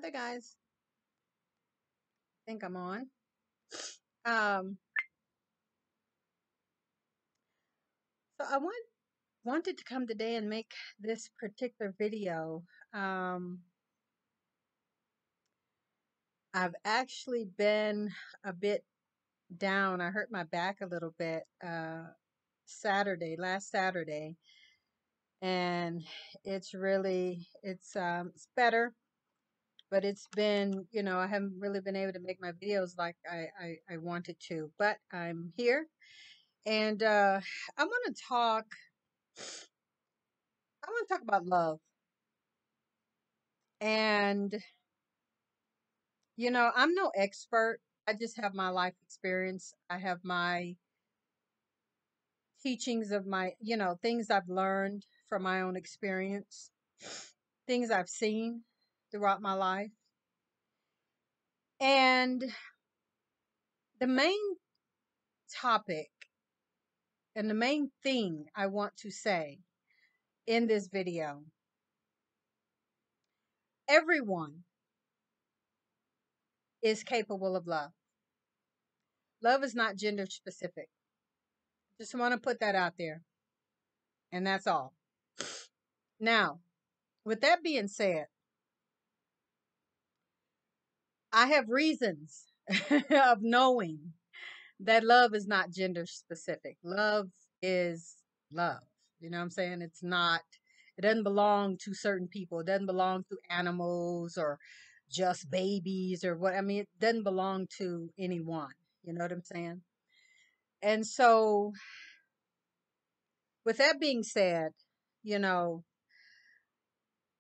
Hey guys, I think I'm on. Um, so I wanted to come today and make this particular video. Um, I've actually been a bit down. I hurt my back a little bit last Saturday, and it's better, but it's been, I haven't really been able to make my videos like I wanted to. But I'm here, and I want to talk. I want to talk about love. And, I'm no expert. I just have my life experience. I have my teachings of things I've learned from my own experience, things I've seen throughout my life. And the main topic and the main thing I want to say in this video, everyone is capable of love. Love is not gender specific. Just want to put that out there. And that's all. Now, with that being said, I have reasons of knowing that love is not gender specific. Love is love. You know what I'm saying? It doesn't belong to certain people. It doesn't belong to animals or just babies or what. I mean, it doesn't belong to anyone. You know what I'm saying? And so, with that being said, you know,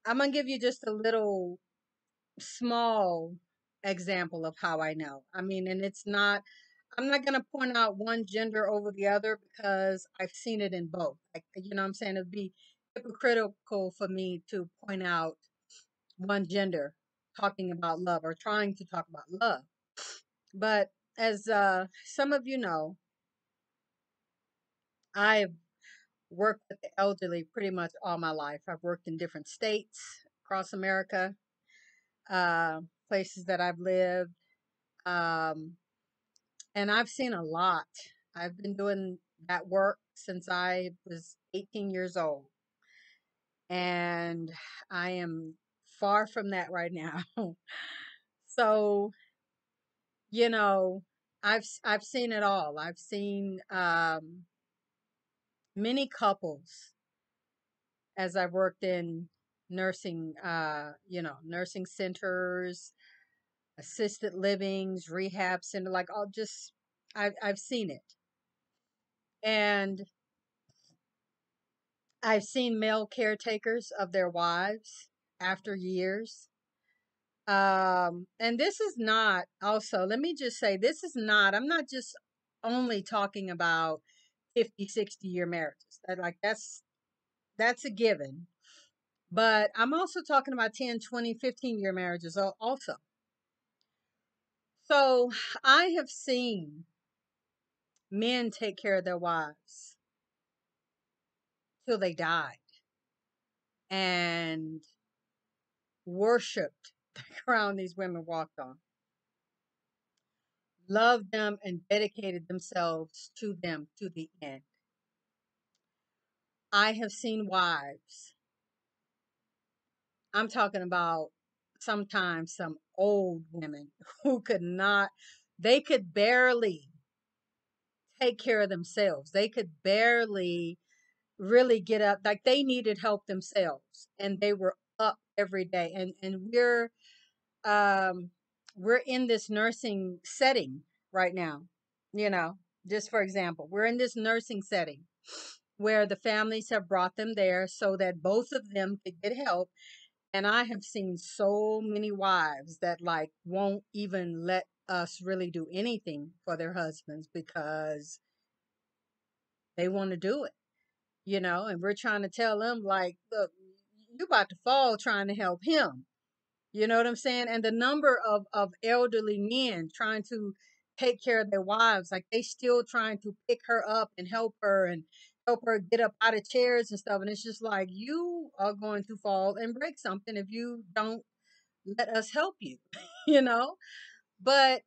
I'm going to give you just a little small example of how I know. I mean, I'm not going to point out one gender over the other because I've seen it in both. Like, you know what I'm saying? It'd be hypocritical for me to point out one gender talking about love or trying to talk about love. But as some of you know, I've worked with the elderly pretty much all my life. I've worked in different states across America, places that I've lived. Um, And I've seen a lot. I've been doing that work since I was 18 years old. And I am far from that right now. So, you know, I've seen it all. I've seen many couples as I've worked in nursing, nursing centers, assisted livings, rehab center, like all just I've seen it. And I've seen male caretakers of their wives after years. And this is not also, let me just say, I'm not just only talking about 50, 60-year marriages. That's a given. But I'm also talking about 10, 20, 15-year marriages also. So I have seen men take care of their wives till they died and worshiped the ground these women walked on, loved them and dedicated themselves to them to the end. I have seen wives. I'm talking about sometimes some old women who they could barely take care of themselves. They could barely really get up. Like they needed help themselves and they were up every day. And um, we're in this nursing setting right now, you know, just for example, we're in this nursing setting where the families have brought them there so that both of them could get help. And I have seen so many wives that like won't even let us really do anything for their husbands because they want to do it, and we're trying to tell them like, look, you about to fall trying to help him. You know what I'm saying? And the number of elderly men trying to take care of their wives, like they still trying to pick her up and help her get up out of chairs and stuff. And it's just like, you are going to fall and break something if you don't let us help you, you know? But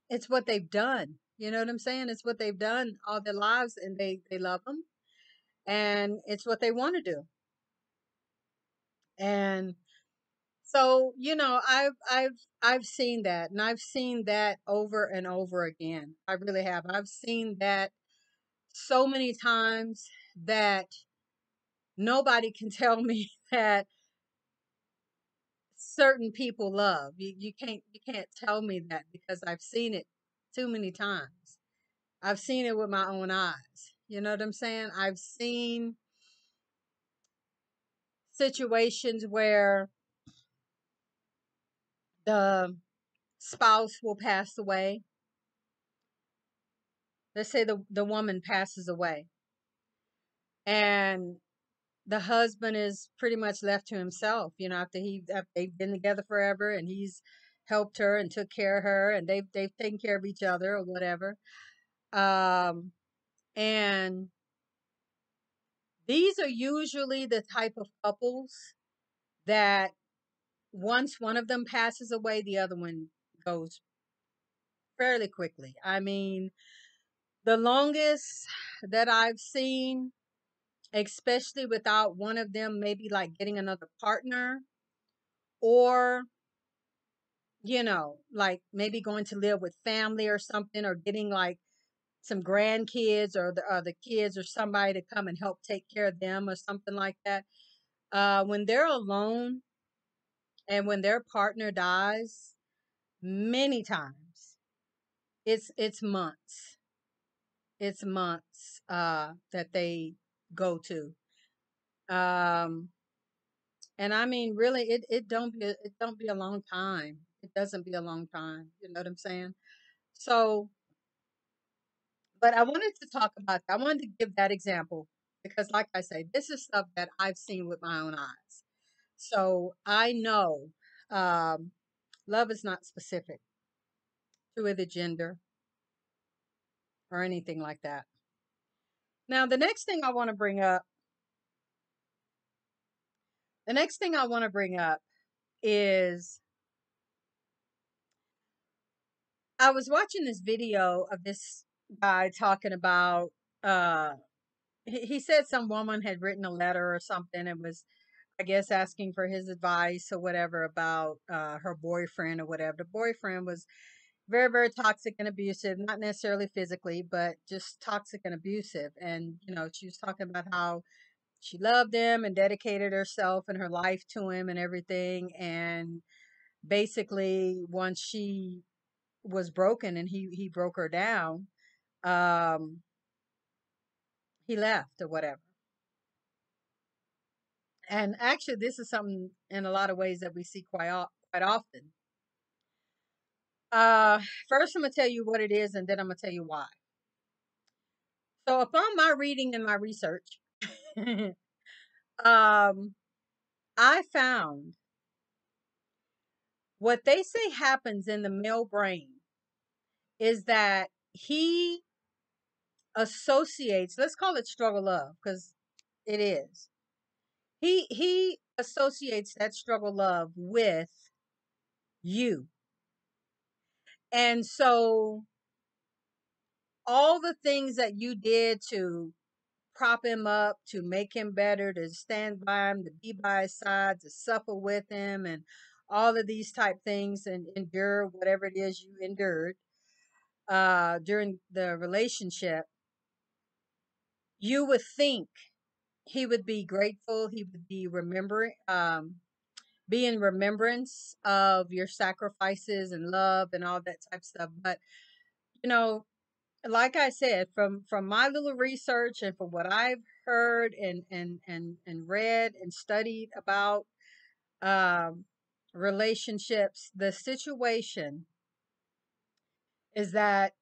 it's what they've done. You know what I'm saying? It's what they've done all their lives, and they love them, and it's what they want to do. And so, I've seen that, and I've seen that over and over again. I really have. I've seen that so many times that nobody can tell me that certain people love. You can't tell me that, because I've seen it too many times. I've seen it with my own eyes. You know what I'm saying? I've seen situations where the spouse will pass away. Let's say the woman passes away, and the husband is pretty much left to himself, after they've been together forever, and he's helped her and took care of her, and they've taken care of each other or whatever. Um and these are usually the type of couples that once one of them passes away, the other one goes fairly quickly. I mean, the longest that I've seen, especially without one of them maybe like getting another partner, or like maybe going to live with family or something, or getting like some grandkids, or the kids or somebody to come and help take care of them or something like that. When they're alone and when their partner dies, many times it's months. It's months that they go to. Um and I mean, really, it don't be a long time. It doesn't be a long time. You know what I'm saying? So, but I wanted to talk about that. I wanted to give that example because, like I say, this is stuff that I've seen with my own eyes. So I know um, love is not specific to either gender or anything like that. Now, the next thing I want to bring up is I was watching this video of this guy talking about, uh, he said some woman had written a letter or something and was, I guess, asking for his advice or whatever about her boyfriend or whatever. The boyfriend was very, very toxic and abusive, not necessarily physically, but just toxic and abusive. And, she was talking about how she loved him and dedicated herself and her life to him and everything. And basically, once she was broken and he broke her down, um, he left or whatever. And actually, this is something in a lot of ways that we see quite often. Uh, First, I'm gonna tell you what it is, and then I'm gonna tell you why. So, upon my reading and my research, um, I found what they say happens in the male brain is that he associates. Let's call it struggle love, because it is. He associates that struggle love with you, and so all the things that you did to prop him up, to make him better, to stand by him, to be by his side, to suffer with him, and all of these type things, and endure whatever it is you endured during the relationship, you would think he would be grateful. He would be in remembrance of your sacrifices and love and all that type of stuff. But you know, like I said, from my little research and from what I've heard and read and studied about um, relationships, the situation is that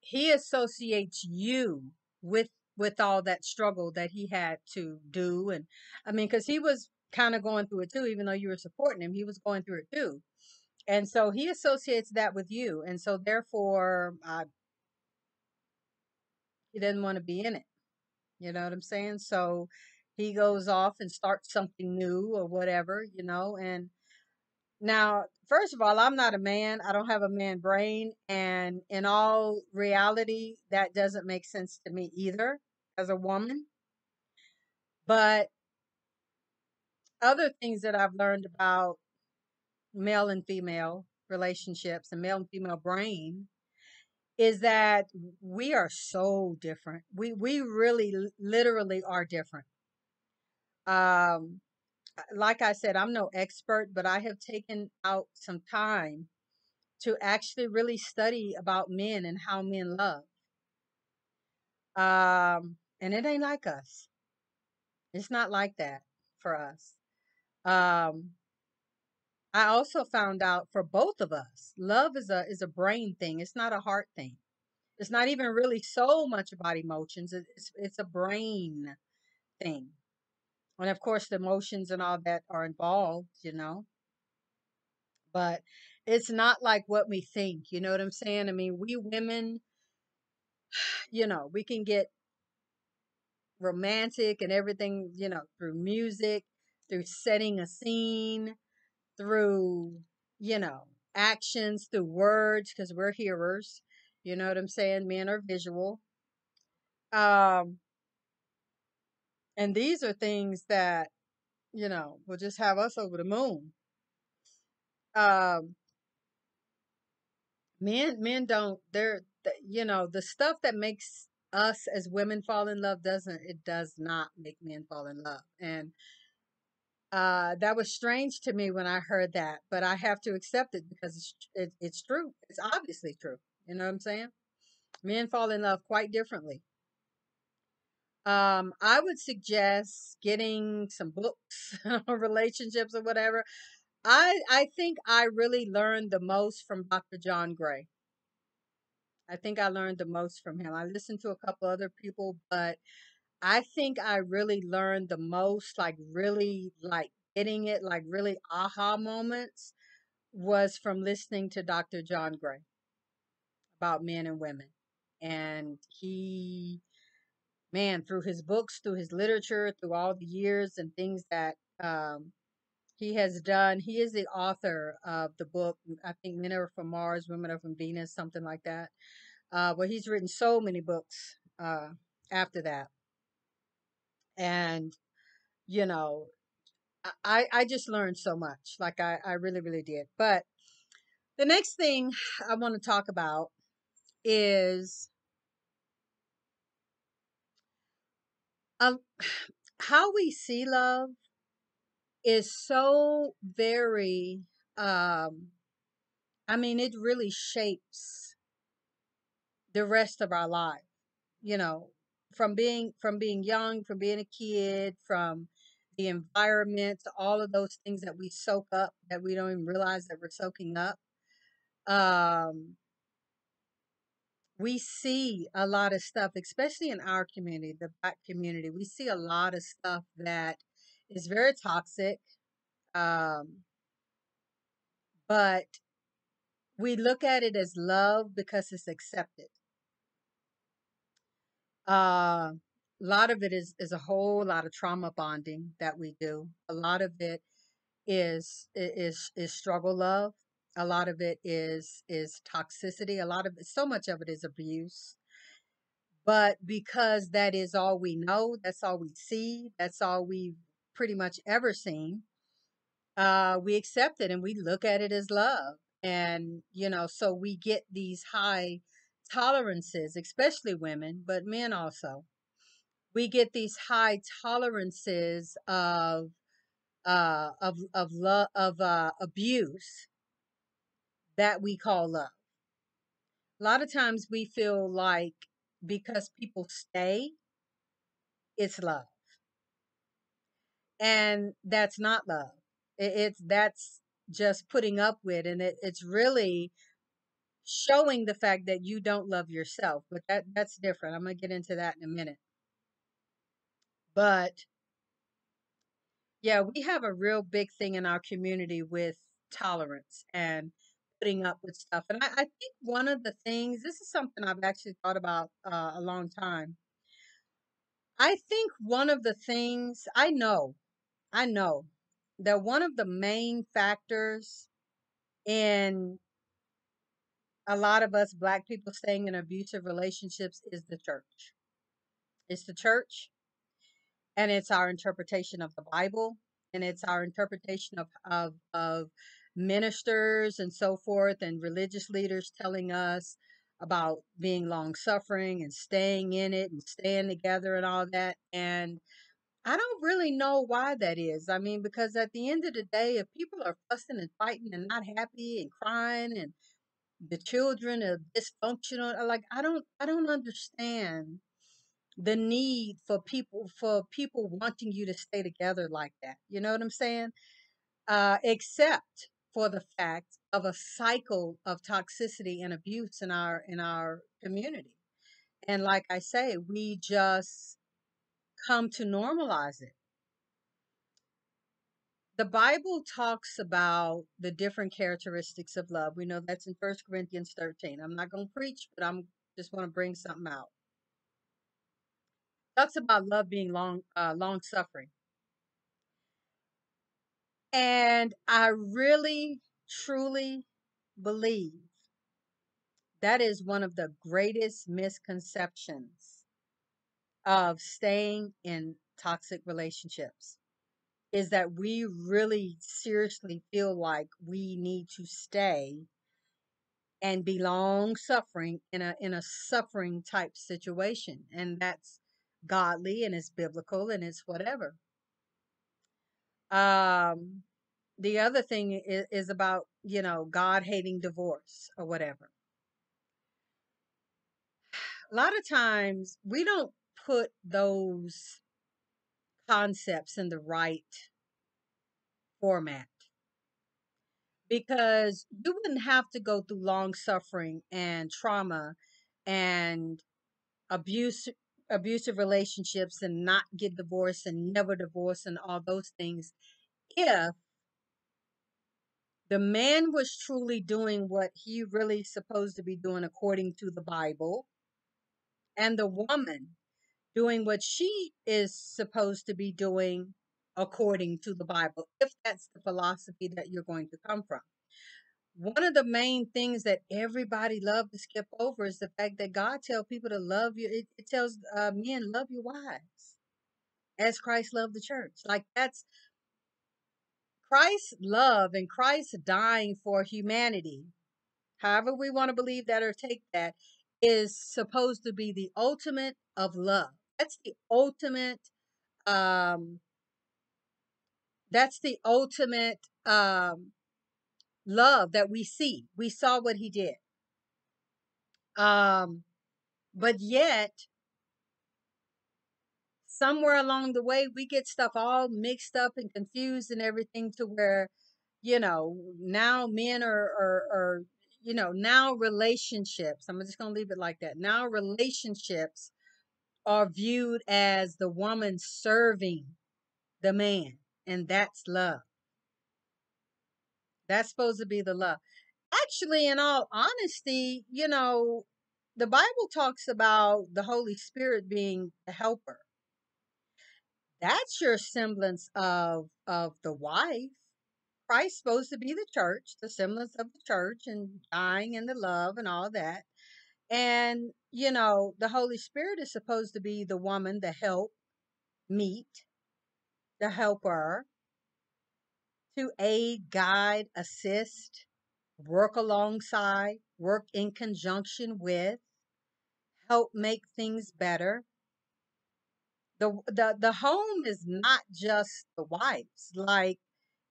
he associates you with all that struggle that he had to do. And I mean, because he was kind of going through it too, even though you were supporting him, he was going through it too. And so he associates that with you, and so therefore he doesn't want to be in it. You know what I'm saying? So he goes off and starts something new or whatever, and Now, first of all, I'm not a man. I don't have a man brain. And in all reality, that doesn't make sense to me either as a woman. But other things that I've learned about male and female relationships and male and female brain is that we are so different. We really literally are different. Um, like I said, I'm no expert, but I have taken out some time to actually really study about men and how men love. And it ain't like us. It's not like that for us. Um, I also found out for both of us, love is a brain thing. It's not a heart thing. It's not even really so much about emotions. It's a brain thing. And of course, the emotions and all that are involved, but it's not like what we think. You know what I'm saying? I mean, we women, we can get romantic and everything, through music, through setting a scene, through, you know, actions, through words, because we're hearers. You know what I'm saying? Men are visual. Um, and these are things that, will just have us over the moon. Um, men don't, the stuff that makes us as women fall in love does not make men fall in love. And that was strange to me when I heard that, but I have to accept it because it's true. It's obviously true. You know what I'm saying? Men fall in love quite differently. I would suggest getting some books on relationships or whatever. I think I really learned the most from Dr. John Gray. I think I learned the most from him. I listened to a couple other people, but I think I really learned the most, like really like getting it, like really aha moments was from listening to Dr. John Gray about men and women. And he, man, through his books, through his literature, through all the years and things that he has done, he is the author of the book, I think Men Are From Mars, Women Are From Venus, something like that. But he's written so many books after that. And, you know, I just learned so much. Like I really, really did. But the next thing I want to talk about is um, how we see love is so very, um, I mean, it really shapes the rest of our life, you know, from being young, from being a kid, from the environment, to all of those things that we soak up that we don't even realize that we're soaking up. Um, we see a lot of stuff, especially in our community, the Black community. We see a lot of stuff that is very toxic, um, but we look at it as love because it's accepted. A lot of it is a whole lot of trauma bonding that we do. A lot of it is struggle love. A lot of it is toxicity. A lot of it, so much of it is abuse. But because that is all we know, that's all we see, that's all we've pretty much ever seen, we accept it and we look at it as love. And, so we get these high tolerances, especially women, but men also. We get these high tolerances of love of abuse that we call love. A lot of times we feel like because people stay, it's love. And that's not love. That's just putting up with, and it's really showing the fact that you don't love yourself. But that's different. I'm gonna get into that in a minute. But yeah, we have a real big thing in our community with tolerance and putting up with stuff. And I think one of the things, this is something I've actually thought about a long time. I think one of the things I know that one of the main factors in a lot of us black people staying in abusive relationships is the church. It's the church, and it's our interpretation of the Bible, and it's our interpretation of ministers and so forth, and religious leaders telling us about being long suffering and staying in it and staying together and all that. And I don't really know why that is. I mean, because at the end of the day, if people are fussing and fighting and not happy and crying and the children are dysfunctional, like I don't understand the need for people wanting you to stay together like that. You know what I'm saying? Except for the fact of a cycle of toxicity and abuse in our community. And like I say, we just come to normalize it. The Bible talks about the different characteristics of love. We know that's in 1 Corinthians 13. I'm not going to preach, but I'm just want to bring something out. Talks about love being long suffering. And I really, truly believe that is one of the greatest misconceptions of staying in toxic relationships, is that we really seriously feel like we need to stay and be long suffering in a suffering type situation. And that's godly and it's biblical and it's whatever. Um, the other thing is about, God hating divorce or whatever. A lot of times we don't put those concepts in the right format, because you wouldn't have to go through long suffering and trauma and abuse abusive relationships and not get divorced and never divorce and all those things if the man was truly doing what he really supposed to be doing according to the Bible, and the woman doing what she is supposed to be doing according to the Bible, if that's the philosophy that you're going to come from. One of the main things that everybody love to skip over is the fact that God tells people to love you. It tells men, love your wives as Christ loved the church. Like, that's Christ's love and Christ dying for humanity, however we want to believe that or take that, is supposed to be the ultimate of love. That's the ultimate. Um, that's the ultimate love that we see. We saw what he did. But yet, somewhere along the way, we get stuff all mixed up and confused and everything, to where, now men are now relationships. I'm just going to leave it like that. Now relationships are viewed as the woman serving the man, and that's love. That's supposed to be the love. Actually, in all honesty, the Bible talks about the Holy Spirit being the helper. That's your semblance of the wife. Christ's supposed to be the church, the semblance of the church, and dying and the love and all that. And the Holy Spirit is supposed to be the woman, the help, meet, the helper, to aid, guide, assist, work alongside, work in conjunction with, help make things better. The home is not just the wife's. Like,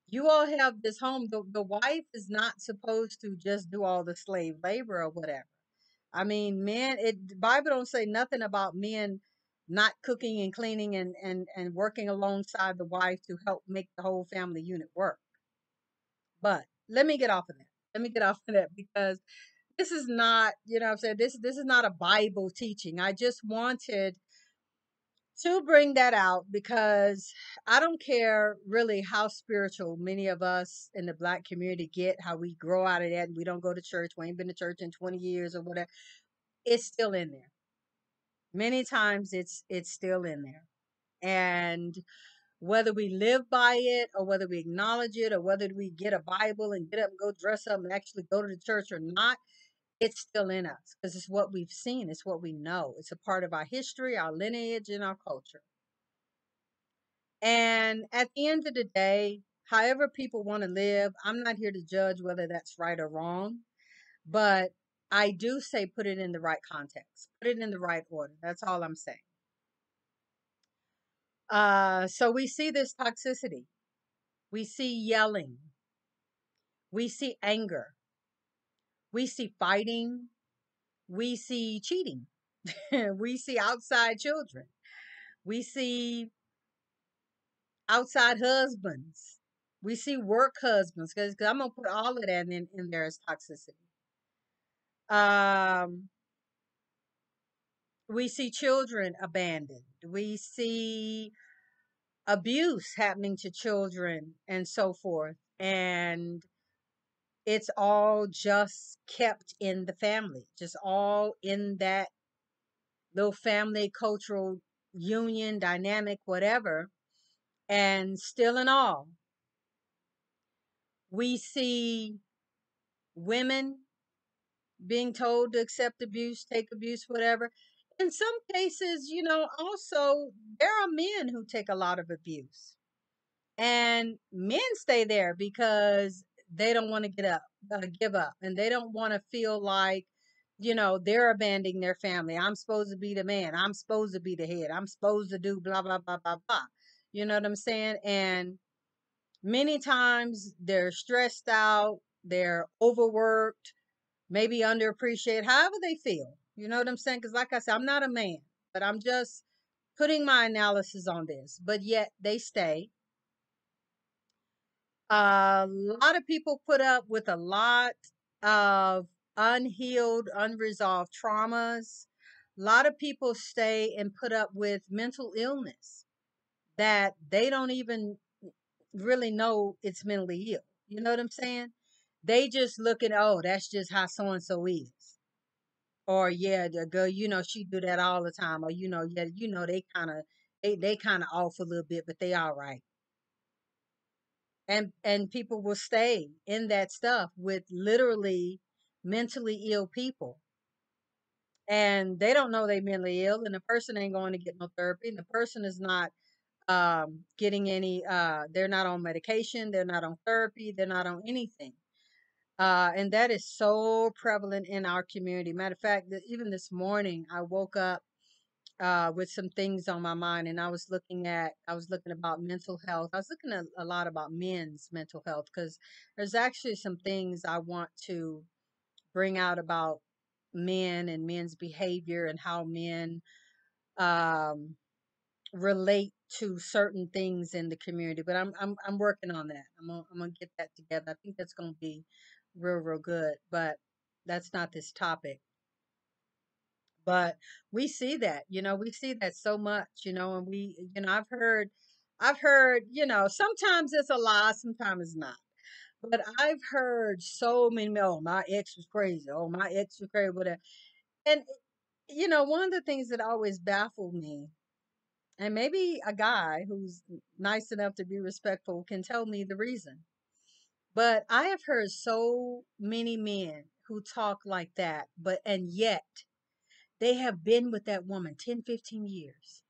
you all have this home. The wife is not supposed to just do all the slave labor or whatever. I mean, men, the Bible don't say nothing about men not cooking and cleaning and working alongside the wife to help make the whole family unit work. But let me get off of that. Let me get off of that, because this is not, what I'm saying, this is not a Bible teaching. I just wanted to bring that out, because I don't care really how spiritual many of us in the black community get, how we grow out of that and we don't go to church, we ain't been to church in 20 years or whatever. It's still in there. Many times it's still in there. And Whether we live by it or whether we acknowledge it or whether we get a Bible and get up and go dress up and actually go to the church or not, it's still in us because it's what we've seen. It's what we know. It's a part of our history, our lineage, and our culture. And at the end of the day, however people want to live, I'm not here to judge whether that's right or wrong, but I do say put it in the right context, put it in the right order. That's all I'm saying. So we see this toxicity. We see yelling. We see anger. We see fighting. We see cheating. We see outside children. We see outside husbands. We see work husbands because I'm gonna put all of that in there as toxicity. Um, we see children abandoned. We see abuse happening to children and so forth. And it's all just kept in the family, just all in that little family cultural union dynamic, whatever. And still in all, we see women being told to accept abuse, take abuse, whatever. In some cases, also there are men who take a lot of abuse. And men stay there because they don't want to give up, and they don't want to feel like, they're abandoning their family. I'm supposed to be the man. I'm supposed to be the head. I'm supposed to do blah, blah, blah, blah, blah. You know what I'm saying? And many times they're stressed out, they're overworked, maybe underappreciated, however they feel. You know what I'm saying? Because, like I said, I'm not a man, but I'm just putting my analysis on this. But yet they stay. A lot of people put up with a lot of unhealed, unresolved traumas. A lot of people stay and put up with mental illness that they don't even really know it's mentally ill. You know what I'm saying? They just look at, oh, that's just how so and so is. Or yeah, the girl, she do that all the time. Or yeah, they kind of off a little bit, but they all right. And people will stay in that stuff with literally mentally ill people, and they don't know they mentally ill, and the person ain't going to get no therapy, and the person is not getting any they're not on medication, they're not on therapy, they're not on anything. And that is so prevalent in our community. Matter of fact, even this morning I woke up with some things on my mind, and I was looking about mental health. I was looking at a lot about men's mental health because there's actually some things I want to bring out about men and men's behavior and how men um, relate to certain things in the community. But I'm working on that. I'm gonna get that together. I think that's gonna be real good. But that's not this topic. But we see that, we see that so much, and I've heard, sometimes it's a lie, sometimes it's not. But I've heard so many, oh, my ex was crazy. Oh, my ex was crazy, whatever. And, one of the things that always baffled me, and maybe a guy who's nice enough to be respectful can tell me the reason. But I have heard so many men who talk like that, and yet they have been with that woman 10, 15 years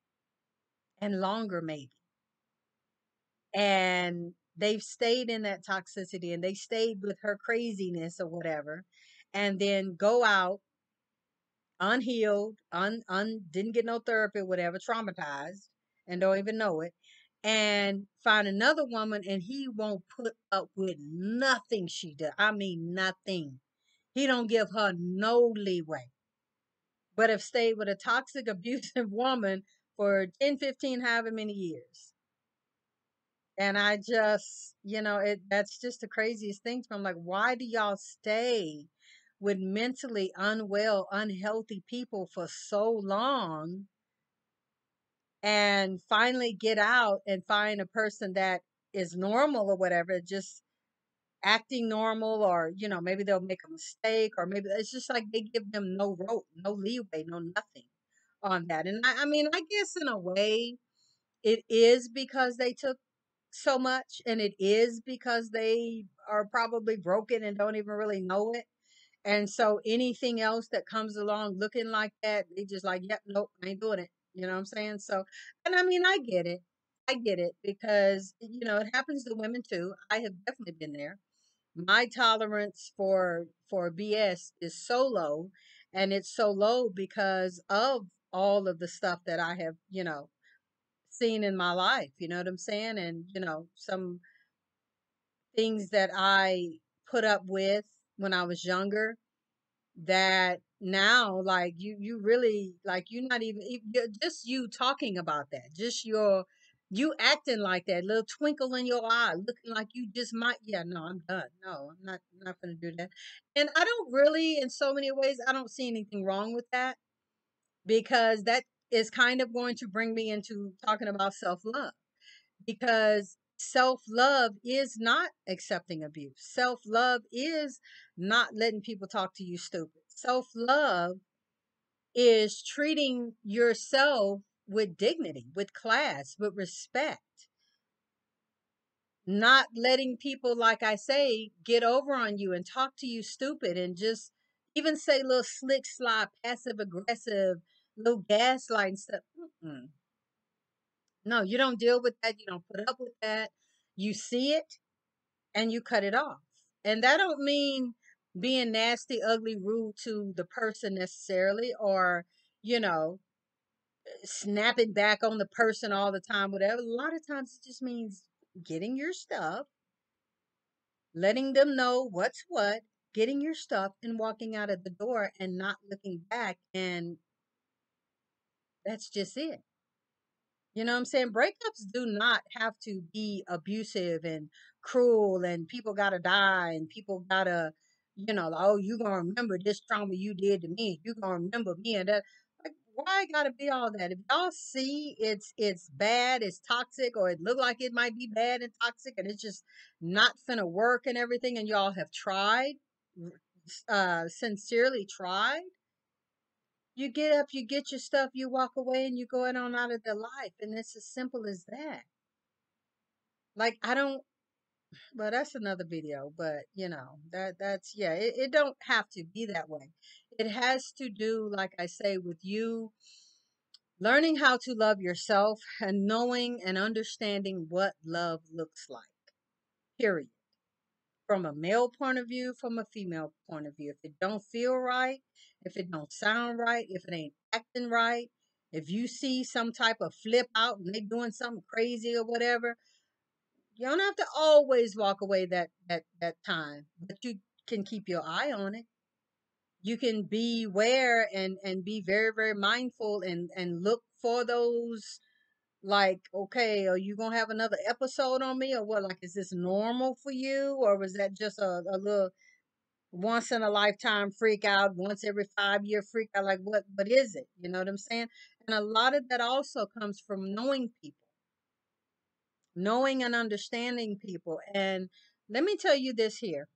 and longer, maybe. And they've stayed in that toxicity and they stayed with her craziness or whatever, and then go out unhealed, didn't get no therapy, whatever, traumatized, and don't even know it, and find another woman, and he won't put up with nothing she does. I mean, nothing. He don't give her no leeway, but have stayed with a toxic, abusive woman for 10, 15, however many years. And I just, that's just the craziest thing. I'm like, why do y'all stay with mentally unwell, unhealthy people for so long and finally get out and find a person that is normal or whatever, just acting normal, or, maybe they'll make a mistake, or maybe it's just like they give them no rope, no leeway, no nothing on that. And I mean, I guess in a way, it is because they took so much, and it is because they are probably broken and don't even really know it. And so anything else that comes along looking like that, they just like, yep, nope, I ain't doing it. You know what I'm saying? So, and I mean, I get it. I get it because, it happens to women too. I have definitely been there. My tolerance for BS is so low, and it's so low because of all of the stuff that I have, seen in my life. You know what I'm saying? And, some things that I put up with when I was younger that now, like, you really, like, you're not even just you talking about that, just you acting like that little twinkle in your eye, looking like you just might, yeah, no, I'm done. No, I'm not gonna do that. And I don't really, in so many ways, I don't see anything wrong with that, because that is kind of going to bring me into talking about self-love, because self love is not accepting abuse. Self love is not letting people talk to you stupid. Self love is treating yourself with dignity, with class, with respect, not letting people, like I say, get over on you and talk to you stupid and just even say little slick, sly, passive aggressive, little gaslighting stuff. Mm-mm. No, you don't deal with that. You don't put up with that. You see it and you cut it off. And that don't mean being nasty, ugly, rude to the person necessarily, or, you know, snapping back on the person all the time, whatever. A lot of times it just means getting your stuff, letting them know what's what, getting your stuff and walking out of the door and not looking back. And that's just it. You know what I'm saying? Breakups do not have to be abusive and cruel, and people gotta die, and people gotta, like, oh, you gonna remember this trauma you did to me. You gonna remember me and that. Like, why gotta be all that? If y'all see it's bad, it's toxic, or it look like it might be bad and toxic, and it's just not finna work and everything, and y'all have tried, sincerely tried, you get up, you get your stuff, you walk away, and you go on out of their life. And it's as simple as that. Like, I don't, well, that's another video, but that's, yeah, it don't have to be that way. It has to do, like I say, with you learning how to love yourself and knowing and understanding what love looks like, period. From a male point of view, from a female point of view. If it don't feel right, if it don't sound right, if it ain't acting right, if you see some type of flip out and they doing something crazy or whatever, you don't have to always walk away that time, but you can keep your eye on it. You can be aware and be very, very mindful and look for those, like, okay, are you gonna have another episode on me, or what? Like, is this normal for you, or was that just a little once in a lifetime freak out, once every 5 year freak out? Like, what is it? You know what I'm saying? And a lot of that also comes from knowing people, knowing and understanding people. And let me tell you this here: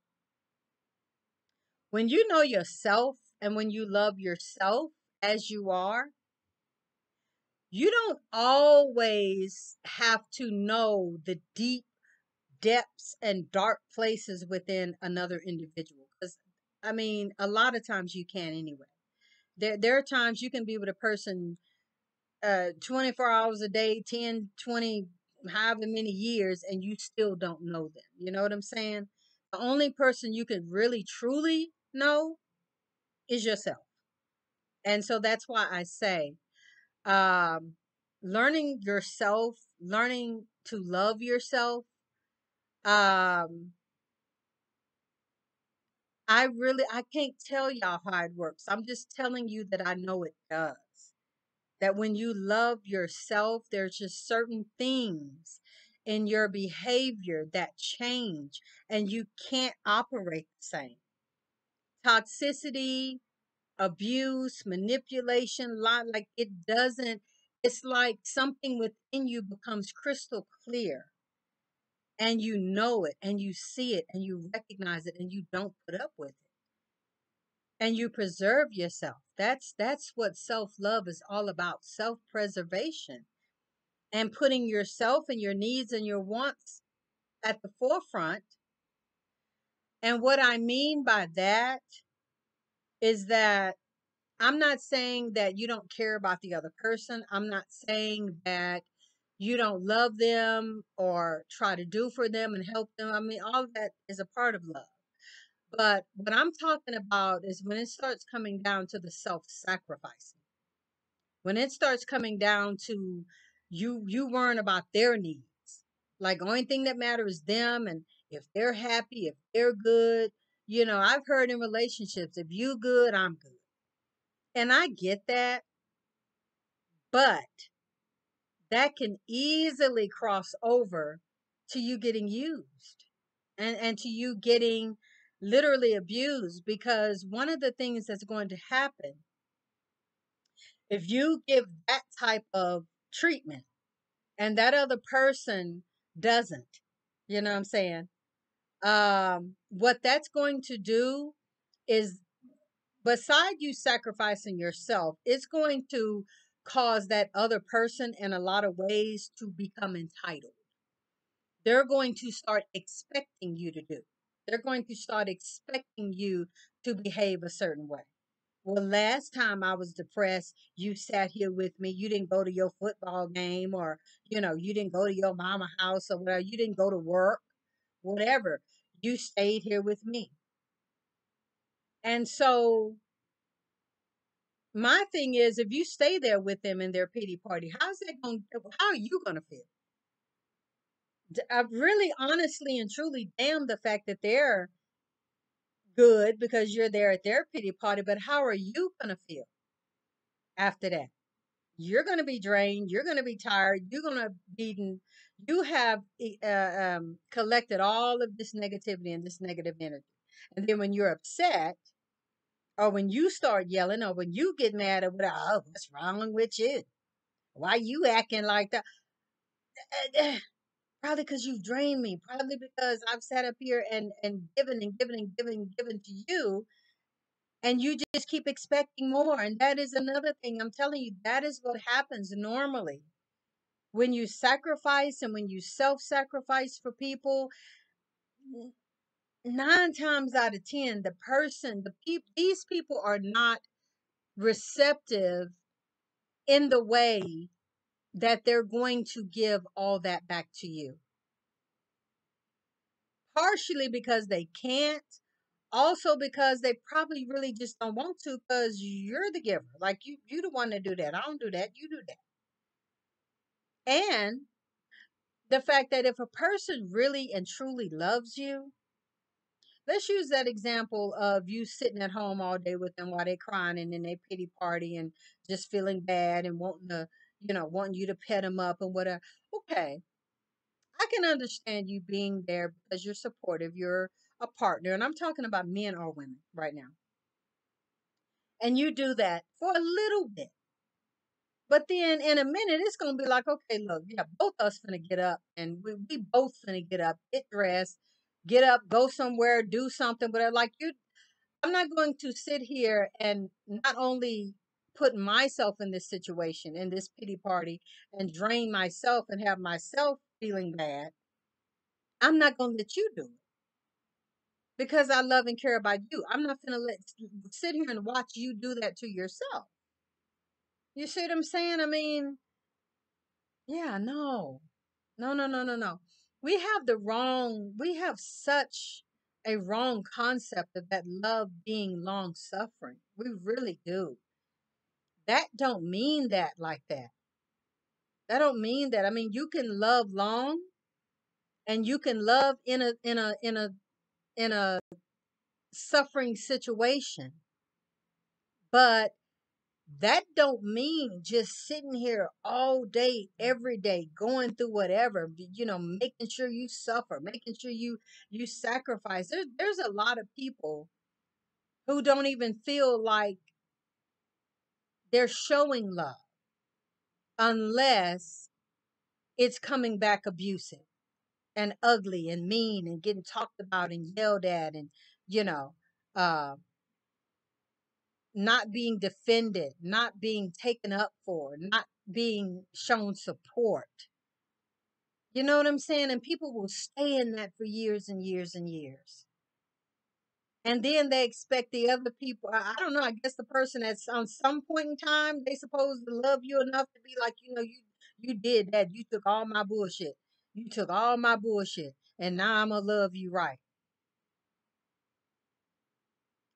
when you know yourself and when you love yourself as you are, you don't always have to know the deep depths and dark places within another individual, because I mean, a lot of times you can anyway. There are times you can be with a person 24 hours a day, 10, 20, however many years, and you still don't know them. You know what I'm saying? The only person you can really truly know is yourself. And so that's why I say, um, learning yourself, learning to love yourself. Um, I can't tell y'all how it works. I'm just telling you that I know it does. That when you love yourself, there's just certain things in your behavior that change and you can't operate the same. Toxicity, abuse, manipulation, lie, like it doesn't, it's like something within you becomes crystal clear, and you know it and you see it and you recognize it and you don't put up with it, and you preserve yourself. That's what self-love is all about, self-preservation. and putting yourself and your needs and your wants at the forefront. And what I mean by that is that I'm not saying that you don't care about the other person. I'm not saying that you don't love them or try to do for them and help them. I mean, all of that is a part of love. But what I'm talking about is when it starts coming down to the self-sacrificing. When it starts coming down to you worrying about their needs. Like only thing that matters is them, and if they're happy, if they're good. I've heard in relationships, if you good, I'm good. And I get that, but that can easily cross over to you getting used and to you getting literally abused, because one of the things that's going to happen if you give that type of treatment and that other person doesn't, you know what I'm saying? What that's going to do is, beside you sacrificing yourself, it's going to cause that other person in a lot of ways to become entitled. They're going to start expecting you to do. They're going to start expecting you to behave a certain way. Well, last time I was depressed, you sat here with me. You didn't go to your football game, or, you didn't go to your mama house or whatever. You didn't go to work, whatever. You stayed here with me. And so my thing is, if you stay there with them in their pity party, how are you going to feel? I really honestly and truly damn the fact that they're good because you're there at their pity party, but how are you going to feel after that? You're going to be drained. You're going to be tired. You're going to be, you have collected all of this negativity and this negative energy. And then when you're upset, or when you start yelling, or when you get mad or whatever, oh, what's wrong with you? Why you acting like that? Probably because you've drained me. Probably because I've sat up here and given and given and given and given to you, and you just keep expecting more. And that is another thing. I'm telling you, that is what happens normally when you sacrifice and when you self-sacrifice for people. 9 times out of 10, these people are not receptive in the way that they're going to give all that back to you. Partially because they can't, also because they probably really just don't want to, because you're the giver. Like you the one to do that. I don't do that. You do that. And the fact that if a person really and truly loves you, let's use that example of you sitting at home all day with them while they're crying and then they pity party and just feeling bad and wanting you to pet them up and whatever. Okay, I can understand you being there because you're supportive, you're a partner, and I'm talking about men or women right now. And you do that for a little bit. But then in a minute, it's gonna be like, okay, look, yeah, both us finna get up, and we both finna get up, get dressed, get up, go somewhere, do something. But like you, I'm not going to sit here and not only put myself in this situation, in this pity party, and drain myself and have myself feeling bad. I'm not going to let you do it because I love and care about you. I'm not going to sit here and watch you do that to yourself. You see what I'm saying? I mean, yeah, no, no, no, no, no, no. We have such a wrong concept of that love being long suffering. We really do. That don't mean that like that. That don't mean that. I mean, you can love long and you can love in a suffering situation, but that don't mean just sitting here all day, every day, going through whatever, making sure you suffer, making sure you sacrifice. There's a lot of people who don't even feel like they're showing love unless it's coming back abusive and ugly and mean and getting talked about and yelled at and you know uh not being defended, not being taken up for, not being shown support. You know what I'm saying? And people will stay in that for years and years and years. And then they expect the other people. I don't know. I guess the person that's on some point in time, they supposed to love you enough to be like, you did that. You took all my bullshit. You took all my bullshit. And now I'm gonna love you right.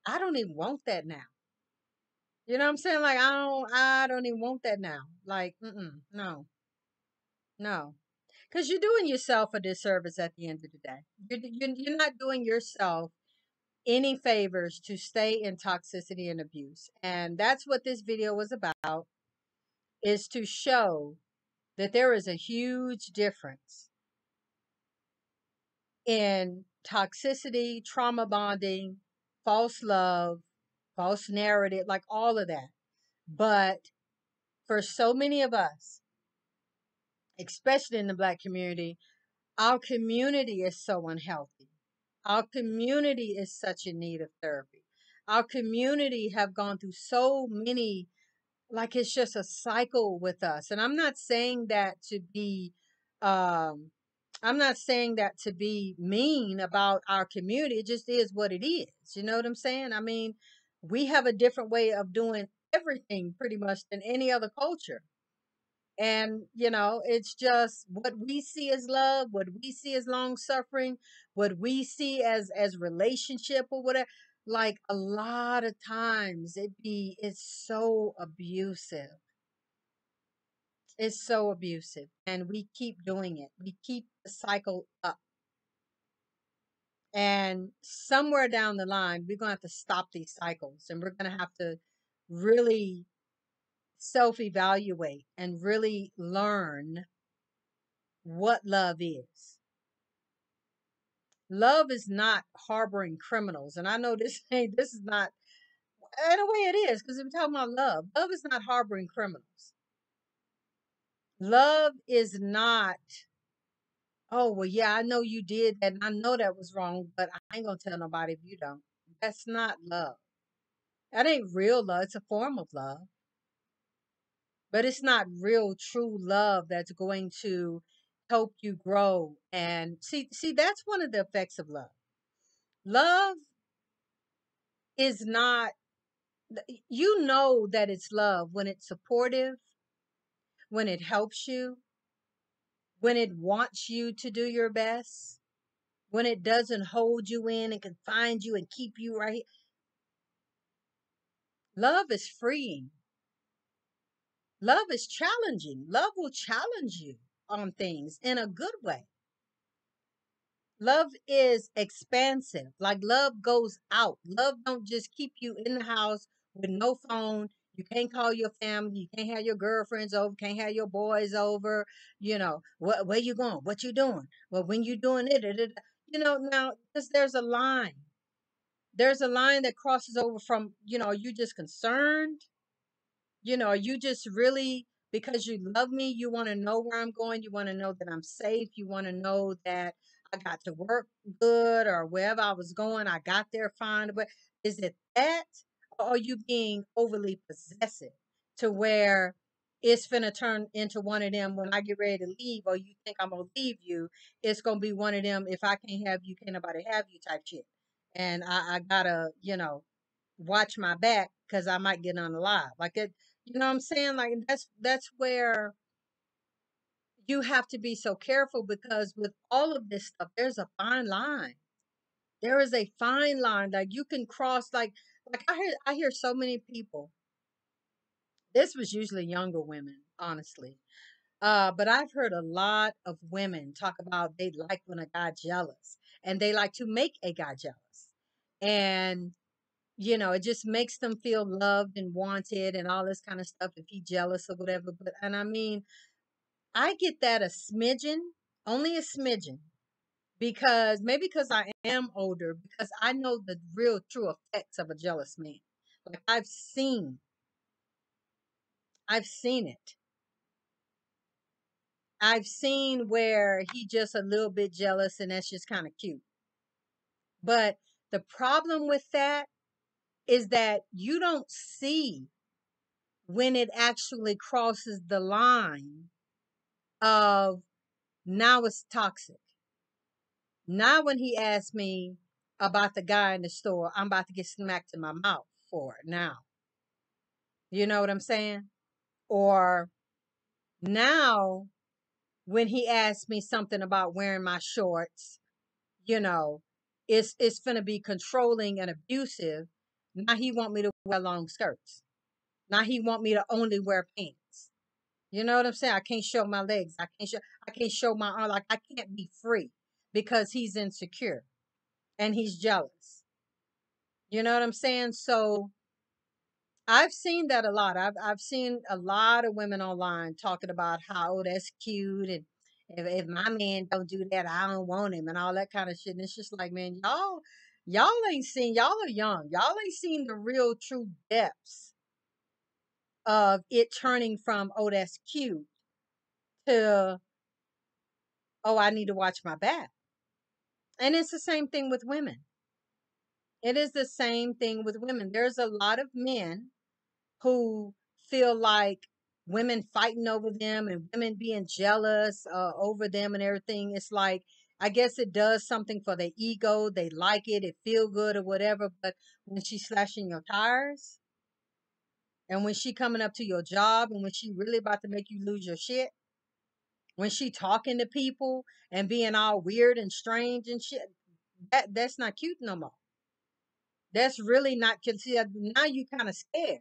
I don't even want that now. You know what I'm saying? Like I don't even want that now. Like, no, no. Because you're doing yourself a disservice at the end of the day. You're not doing yourself any favors to stay in toxicity and abuse. And that's what this video was about, is to show that there is a huge difference in toxicity, trauma bonding, false love, false narrative, like all of that. But for so many of us, especially in the Black community, our community is so unhealthy. Our community is such in need of therapy. Our community have gone through so many, like it's just a cycle with us. And um I'm not saying that to be mean about our community. It just is what it is. You know what I'm saying? I mean, we have a different way of doing everything pretty much than any other culture. And it's just what we see as love, what we see as long suffering, what we see as relationship or whatever. Like a lot of times it's so abusive. It's so abusive, and we keep doing it. We keep the cycle up. And somewhere down the line, we're going to have to stop these cycles, and we're going to have to really self evaluate and really learn what love is. Love is not harboring criminals. And I know this is not, in a way it is, because if we're talking about love is not harboring criminals. Love is not, oh, well, yeah, I know you did that, and I know that was wrong, but I ain't gonna tell nobody if you don't. That's not love. That ain't real love. It's a form of love, but it's not real, true love that's going to help you grow. And see, that's one of the effects of love. Love is not, you know that it's love when it's supportive, when it helps you, when it wants you to do your best, when it doesn't hold you in and confine you and keep you right here. Love is freeing. Love is challenging. Love will challenge you on things in a good way. Love is expansive. Like love goes out. Love don't just keep you in the house with no phone. You can't call your family. You can't have your girlfriends over. Can't have your boys over. Where you going? What you doing? Well, when you doing it, now because there's a line. There's a line that crosses over from, are you just concerned? Are you just really, because you love me, you want to know where I'm going, you want to know that I'm safe, you want to know that I got to work good, or wherever I was going, I got there fine. But is it that, or are you being overly possessive to where it's finna turn into one of them when I get ready to leave, or you think I'm gonna leave you, it's gonna be one of them, if I can't have you, can't nobody have you type shit. And I gotta, watch my back because I might get unalive. Like it, you know what I'm saying? Like that's where you have to be so careful, because with all of this stuff, there's a fine line. There is a fine line. Like you can cross, like I hear so many people. This was usually younger women, honestly. But I've heard a lot of women talk about they like when a guy jealous, and they like to make a guy jealous. And it just makes them feel loved and wanted and all this kind of stuff if he jealous or whatever. But and I mean, I get that a smidgen, only a smidgen, because maybe because I am older, because I know the real true effects of a jealous man. Like I've seen it. I've seen where he just a little bit jealous, and that's just kind of cute. But the problem with that is that you don't see when it actually crosses the line of now it's toxic. Now, when he asked me about the guy in the store, I'm about to get smacked in my mouth for it now. You know what I'm saying? Or now, when he asked me something about wearing my shorts, you know, it's gonna be controlling and abusive. Now he want me to wear long skirts. Now he want me to only wear pants. You know what I'm saying? I can't show my legs. I can't show my arm. Like I can't be free because he's insecure and he's jealous. You know what I'm saying? So I've seen that a lot. I've seen a lot of women online talking about how, oh, that's cute, and if my man don't do that, I don't want him, and all that kind of shit. And it's just like, man, y'all ain't seen. Y'all are young. Y'all ain't seen the real true depths of it turning from, oh, that's cute, to, oh, I need to watch my back. And it's the same thing with women. It is the same thing with women. There's a lot of men who feel like women fighting over them and women being jealous over them and everything. It's like, I guess it does something for their ego. They like it, it feel good or whatever. But when she's slashing your tires and when she coming up to your job and when she really about to make you lose your shit, when she talking to people and being all weird and strange and shit, that's not cute no more. That's really not cute. See, now you kind of scared.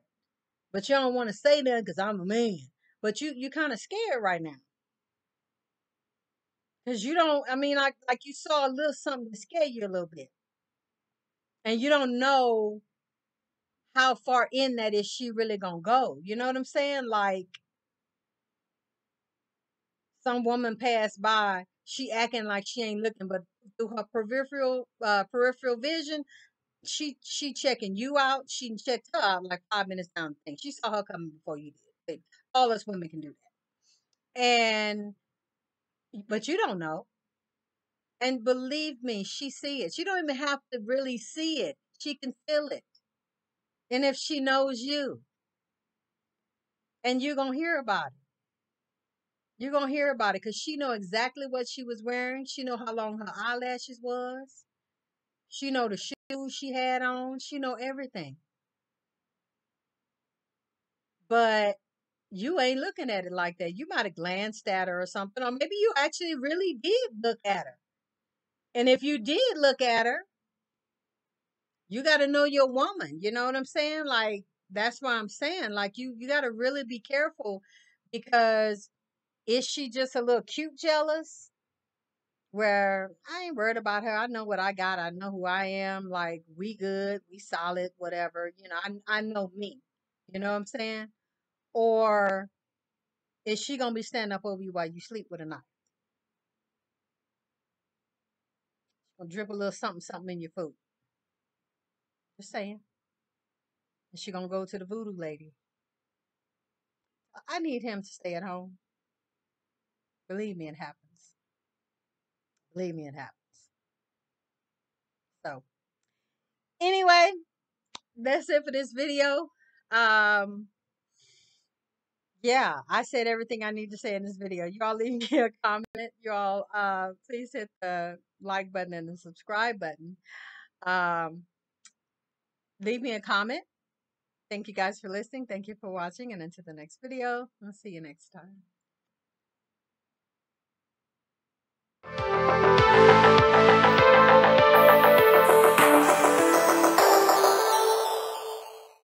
But you don't want to say that because I'm a man. But you kind of scared right now because you don't. I mean, like you saw a little something to scare you a little bit, and you don't know how far in that is she really gonna go. You know what I'm saying? Like some woman passed by, she acting like she ain't looking, but through her peripheral vision, she checking you out. She checked her out like 5 minutes down the thing. She saw her coming before you did. All us women can do that, and but you don't know. And believe me, she see it. She don't even have to really see it. She can feel it. And if she knows you, and you're gonna hear about it. You're gonna hear about it because she know exactly what she was wearing. She know how long her eyelashes was. She know the shoes she had on. She know everything. But you ain't looking at it like that. You might have glanced at her or something, or maybe you actually really did look at her. And if you did look at her, you got to know your woman. You know what I'm saying? Like that's why I'm saying like you got to really be careful because is she just a little cute jealous where I ain't worried about her. I know what I got. I know who I am. Like we good, we solid, whatever. You know, I know me. You know what I'm saying? Or is she gonna be standing up over you while you sleep with a knife? Or drip a little something something in your food. Just saying. Is she gonna go to the voodoo lady? I need him to stay at home. Believe me, it happens. Believe me, it happens. So anyway, that's it for this video. Um, yeah, I said everything I need to say in this video. You all leave me a comment. You all please hit the like button and the subscribe button. Um, leave me a comment. Thank you guys for listening. Thank you for watching, and until the next video, I'll see you next time.